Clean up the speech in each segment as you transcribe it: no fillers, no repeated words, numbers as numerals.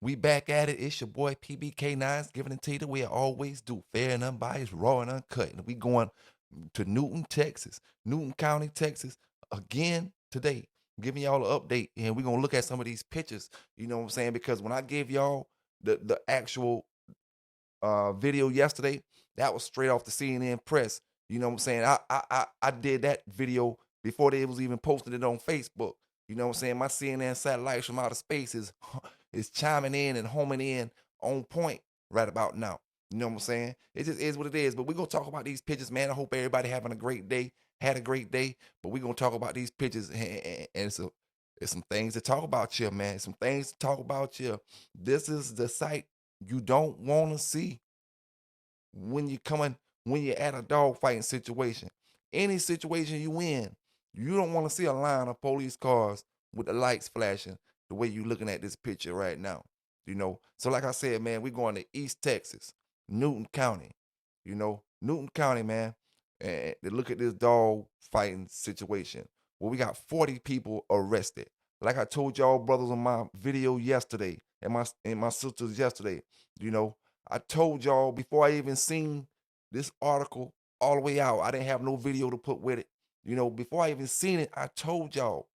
We back at it. It's your boy PBK9s giving it to you the way I always do. Fair and unbiased, raw and uncut. And we going to Newton, Texas, Newton County, Texas, again today. Giving y'all an update. And we're gonna look at some of these pictures. You know what I'm saying? Because when I gave y'all the actual video yesterday, that was straight off the CNN press. You know what I'm saying? I did that video before they was even posting it on Facebook. You know what I'm saying? My CNN satellites from outer space is chiming in and homing in on point right about now. You know what I'm saying? It just is what it is. But we're gonna talk about these pictures, man. I hope everybody having a great day, had a great day. But we're gonna talk about these pictures, and it's some things to talk about here, man. Some things to talk about here. This is the site you don't want to see when you coming when you're at a dog fighting situation. Any situation you in, you don't want to see a line of police cars with the lights flashing the way you looking at this picture right now. You know, so like I said, man, we're going to East Texas, Newton County. You know, Newton County, man. And to look at this dog fighting situation. Well, we got 40 people arrested. Like I told y'all brothers on my video yesterday and my sisters yesterday, you know, I told y'all before I even seen this article all the way out. I didn't have no video to put with it. You know, before I even seen it, I told y'all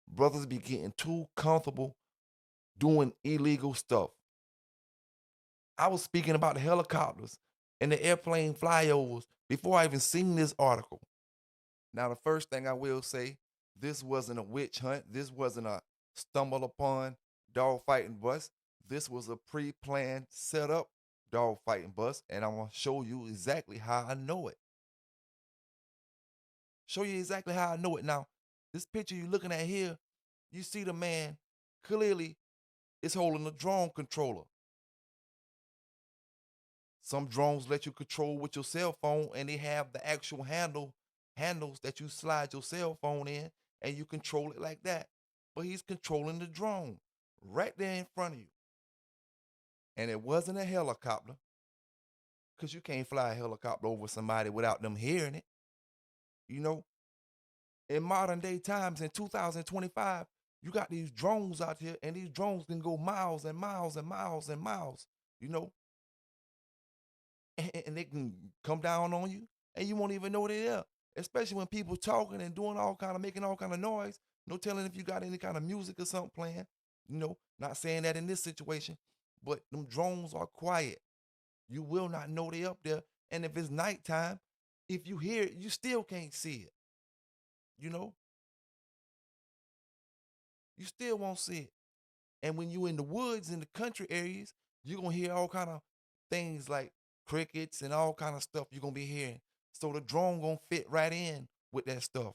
brothers be getting too comfortable doing illegal stuff. I was speaking about the helicopters and the airplane flyovers before I even seen this article. Now, the first thing I will say, this wasn't a witch hunt. This wasn't a stumble upon dog fighting bus. This was a pre-planned setup dog fighting bus, and I'm gonna show you exactly how I know it. Show you exactly how I know it. Now, this picture you're looking at here, you see the man clearly is holding a drone controller. Some drones let you control with your cell phone, and they have the actual handles that you slide your cell phone in, and you control it like that. But he's controlling the drone right there in front of you, and it wasn't a helicopter, because you can't fly a helicopter over somebody without them hearing it. You know, in modern day times in 2025, you got these drones out here, and these drones can go miles and miles and miles and miles. You know, and they can come down on you and you won't even know they're there. Especially when people talking and doing all kind of making all kind of noise. No telling if you got any kind of music or something playing. You know, not saying that in this situation, but them drones are quiet. You will not know they up there. And if it's nighttime, if you hear it, you still can't see it. You know, you still won't see it. And when you in the woods in the country areas, you're gonna hear all kind of things like crickets and all kind of stuff you're gonna be hearing. So the drone gonna fit right in with that stuff,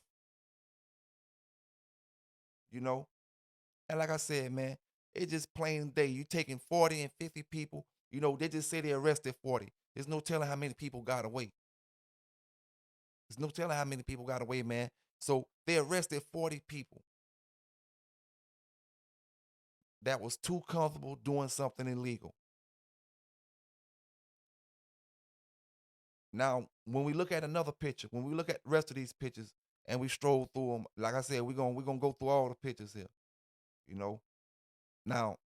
you know? And like I said, man, it's just plain day. You taking 40 and 50 people, you know, they just say they arrested 40. There's no telling how many people got away. There's no telling how many people got away, man. So they arrested 40 people that was too comfortable doing something illegal. Now, when we look at another picture, when we look at the rest of these pictures and we stroll through them, like I said, we're gonna go through all the pictures here. You know. Now,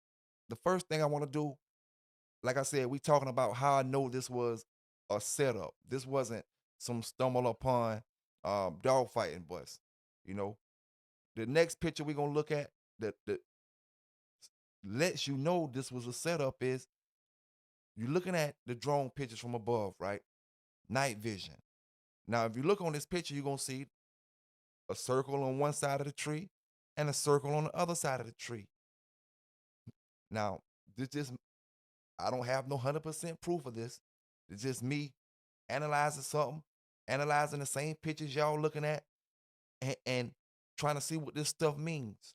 the first thing I want to do, like I said, we talking about how I know this was a setup. This wasn't some stumble upon dogfighting bus. You know. The next picture we're gonna look at that lets you know this was a setup is you're looking at the drone pictures from above, right? Night vision. Now, if you look on this picture, you're gonna see a circle on one side of the tree and a circle on the other side of the tree. Now, this just I don't have no 100% proof of this. It's just me analyzing something, analyzing the same pictures y'all looking at, and trying to see what this stuff means.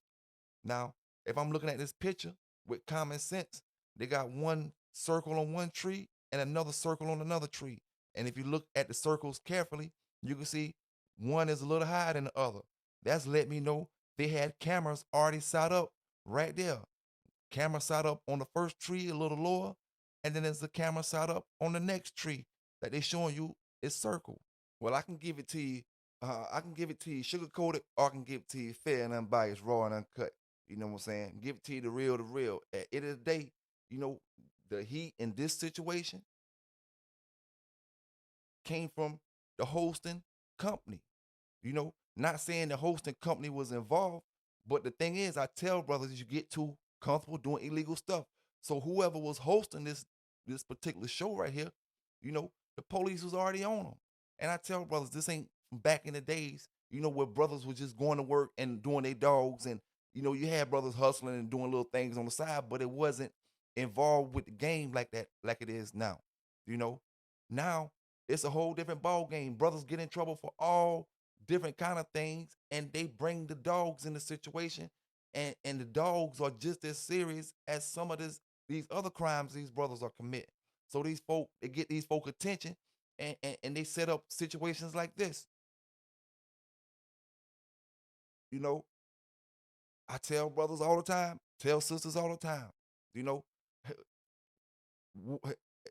Now, if I'm looking at this picture with common sense, they got one circle on one tree and another circle on another tree. And if you look at the circles carefully, you can see one is a little higher than the other. That's let me know they had cameras already set up right there. Camera set up on the first tree a little lower, and then there's a camera set up on the next tree that they showing you is circle. Well, I can give it to you. I can give it to you sugar coated, or I can give it to you fair and unbiased, raw and uncut. You know what I'm saying? Give it to you the real, the real. At the end of the day, you know, the heat in this situation came from the hosting company. You know, not saying the hosting company was involved, but the thing is, I tell brothers, you get too comfortable doing illegal stuff. So whoever was hosting this particular show right here, you know, the police was already on them. And I tell brothers, this ain't from back in the days, you know, where brothers were just going to work and doing their dogs, and you know, you had brothers hustling and doing little things on the side, but it wasn't involved with the game like that, like it is now. You know, now it's a whole different ball game. Brothers get in trouble for all different kind of things, and they bring the dogs in the situation, and the dogs are just as serious as some of these other crimes these brothers are committing. So these folk, they get these folk attention, and they set up situations like this. You know, I tell brothers all the time, tell sisters all the time, you know,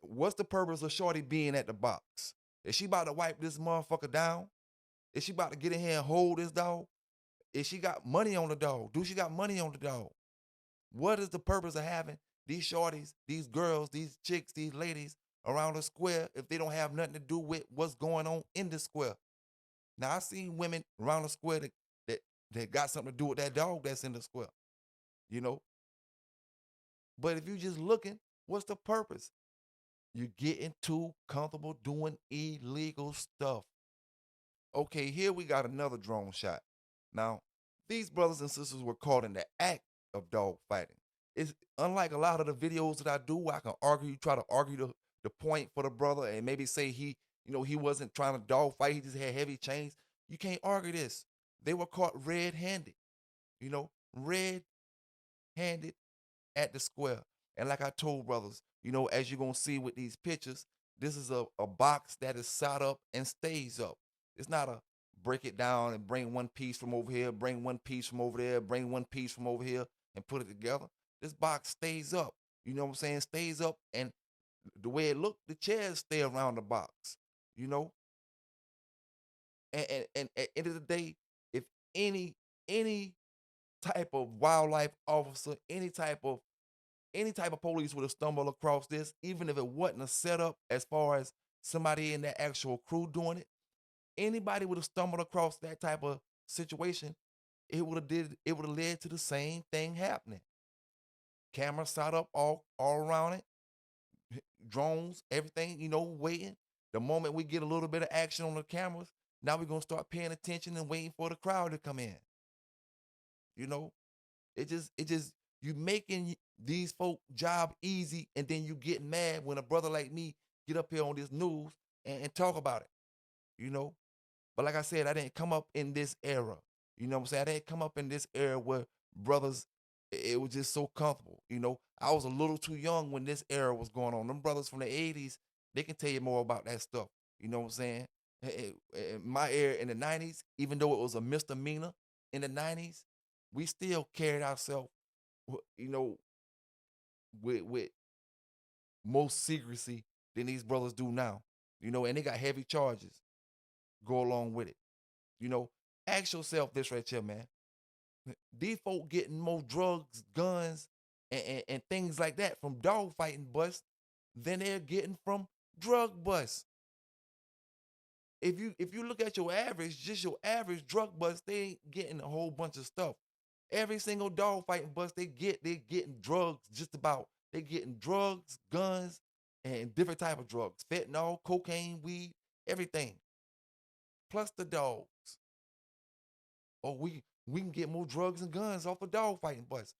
what's the purpose of Shorty being at the box? Is she about to wipe this motherfucker down? Is she about to get in here and hold this dog? Is she got money on the dog? Do she got money on the dog? What is the purpose of having these shorties, these girls, these chicks, these ladies around the square if they don't have nothing to do with what's going on in the square? Now I seen women around the square that, that got something to do with that dog that's in the square, you know. But if you just looking, what's the purpose? You're getting too comfortable doing illegal stuff. Okay, here we got another drone shot. Now, these brothers and sisters were caught in the act of dog fighting. It's unlike a lot of the videos that I do where I can argue, try to argue the point for the brother and maybe say he, you know, he wasn't trying to dog fight, he just had heavy chains. You can't argue this. They were caught red-handed, you know, red-handed at the square. And like I told brothers, you know, as you're gonna see with these pictures, this is a box that is set up and stays up. It's not a break it down and bring one piece from over here, bring one piece from over there, bring one piece from over here and put it together. This box stays up. You know what I'm saying? Stays up, and the way it looked, the chairs stay around the box. You know, and at the end of the day, if any type of wildlife officer, any type of police would have stumbled across this, even if it wasn't a setup as far as somebody in the actual crew doing it, anybody would have stumbled across that type of situation, it would have led to the same thing happening. Cameras set up all around it, drones, everything, you know, waiting. The moment we get a little bit of action on the cameras, now we're gonna start paying attention and waiting for the crowd to come in. You know, it just you making these folk job easy, and then you get mad when a brother like me get up here on this news and talk about it, you know. But like I said, I didn't come up in this era. You know what I'm saying? I didn't come up in this era where brothers, it was just so comfortable. You know, I was a little too young when this era was going on. Them brothers from the 80s, they can tell you more about that stuff. You know what I'm saying? My era in the 90s, even though it was a misdemeanor in the 90s, we still carried ourselves, you know, with more secrecy than these brothers do now. You know, and they got heavy charges go along with it. You know, ask yourself this right here, man. These folk getting more drugs, guns, and things like that from dog fighting busts than they're getting from drug busts. If you look at your average, just your average drug bust, they ain't getting a whole bunch of stuff. Every single dog fighting bust they getting drugs just about. They getting drugs, guns, and different type of drugs. Fentanyl, cocaine, weed, everything. Plus the dogs. Or we can get more drugs and guns off of dog fighting butts.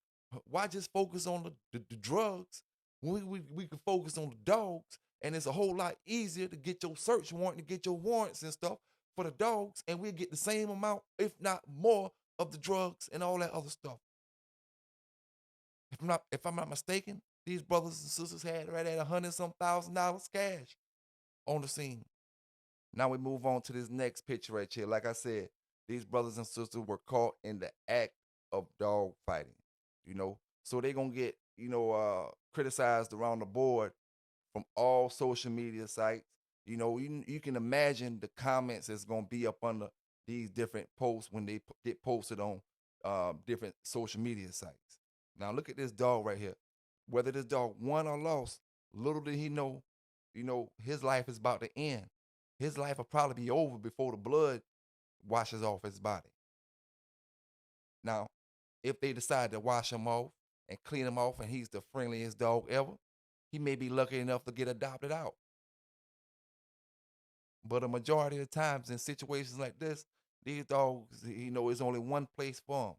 Why just focus on the drugs when we can focus on the dogs, and it's a whole lot easier to get your search warrant, to get your warrants and stuff for the dogs, and we'll get the same amount, if not more, of the drugs and all that other stuff. If I'm not mistaken, these brothers and sisters had right at $100,000 cash on the scene. Now we move on to this next picture right here. Like I said, these brothers and sisters were caught in the act of dog fighting. You know, so they gonna get criticized around the board from all social media sites. You know, you can imagine the comments that's gonna be up under these different posts when they get posted on different social media sites. Now look at this dog right here. Whether this dog won or lost, little did he know, his life is about to end. His life will probably be over before the blood washes off his body. Now, if they decide to wash him off and clean him off and he's the friendliest dog ever, he may be lucky enough to get adopted out. But a majority of the times in situations like this, these dogs, it's only one place for them.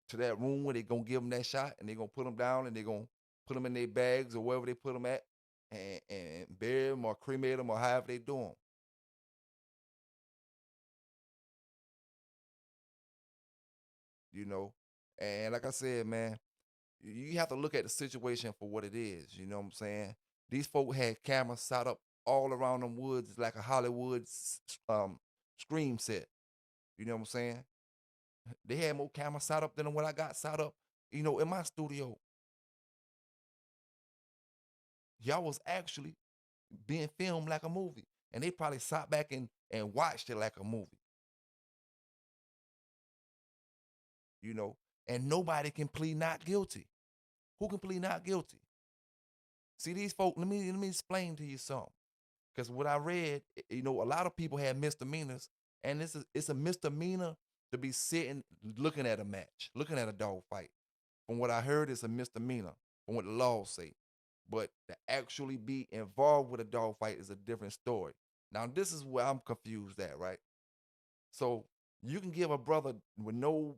To that room where they're going to give them that shot and they're going to put them down and they're going to put them in their bags or wherever they put them at and bury them or cremate them or however they do them. You know, and like I said, man, you have to look at the situation for what it is. You know what I'm saying? These folk had cameras set up all around them woods like a Hollywood scream set. You know what I'm saying? They had more cameras set up than what I got set up. In my studio, y'all was actually being filmed like a movie, and they probably sat back and watched it like a movie. You know, and nobody can plead not guilty. Who can plead not guilty? See these folk. Let me explain to you something. Because what I read, a lot of people had misdemeanors, and it's a misdemeanor to be sitting looking at a match, looking at a dog fight. From what I heard, it's a misdemeanor from what the laws say. But to actually be involved with a dog fight is a different story. Now, this is where I'm confused at, right? So you can give a brother with no,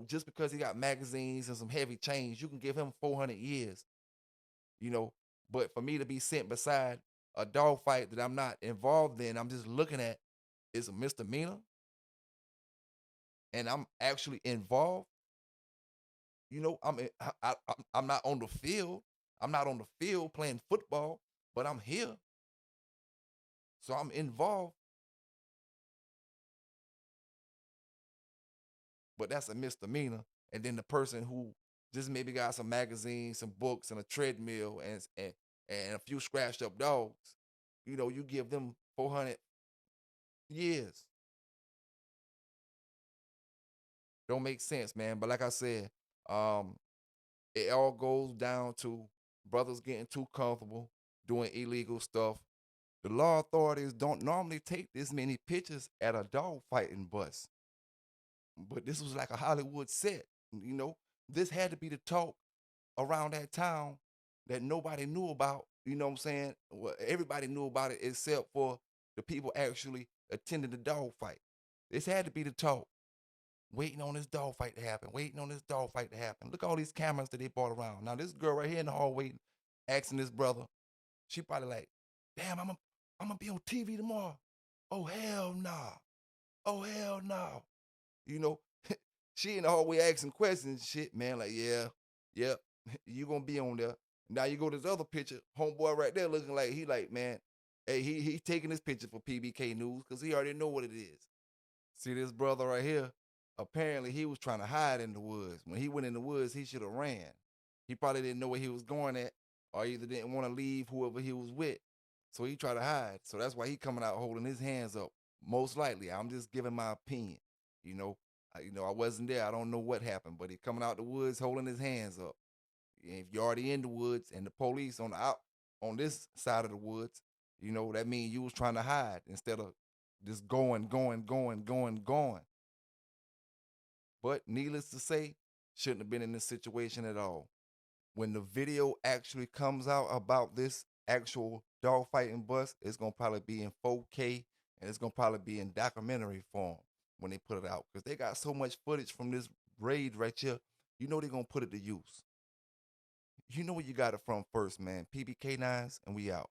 just because he got magazines and some heavy chains, you can give him 400 years, you know. But for me to be sent beside a dog fight that I'm not involved in, I'm just looking at, is a misdemeanor, and I'm actually involved. I'm not on the field. I'm not on the field playing football, but I'm here, so I'm involved. But that's a misdemeanor. And then the person who just maybe got some magazines, some books, and a treadmill, and a few scratched up dogs, you give them 400 years. Don't make sense, man. But like I said, um, it all goes down to brothers getting too comfortable doing illegal stuff. The law authorities don't normally take this many pictures at a dog fighting bus, but this was like a Hollywood set. You know, this had to be the talk around that town that nobody knew about. You know what I'm saying? Well, everybody knew about it except for the people actually attending the dog fight. This had to be the talk. Waiting on this dog fight to happen. Waiting on this dog fight to happen. Look at all these cameras that they brought around. Now this girl right here in the hallway asking this brother, she probably like, damn, I'm gonna be on TV tomorrow. Oh hell no. Nah. Oh hell no. Nah. You know, she in the hallway asking questions and shit, man. Like, yeah, yep, you gonna be on there. Now you go to this other picture, homeboy right there looking like he like, man, hey, he taking this picture for PBK News because he already know what it is. See this brother right here, apparently he was trying to hide in the woods. When he went in the woods, he should have ran. He probably didn't know where he was going at, or either didn't want to leave whoever he was with. So he tried to hide. So that's why he coming out holding his hands up. Most likely. I'm just giving my opinion. You know, I wasn't there. I don't know what happened, but he coming out the woods holding his hands up. And if you're already in the woods and the police on this side of the woods, that means you was trying to hide instead of just going, going, going, going, going. But needless to say, shouldn't have been in this situation at all. When the video actually comes out about this actual dogfighting bus, it's gonna probably be in 4K and it's gonna probably be in documentary form when they put it out. Because they got so much footage from this raid right here, they're gonna put it to use. You know where you got it from first, man. PBK9s, and we out.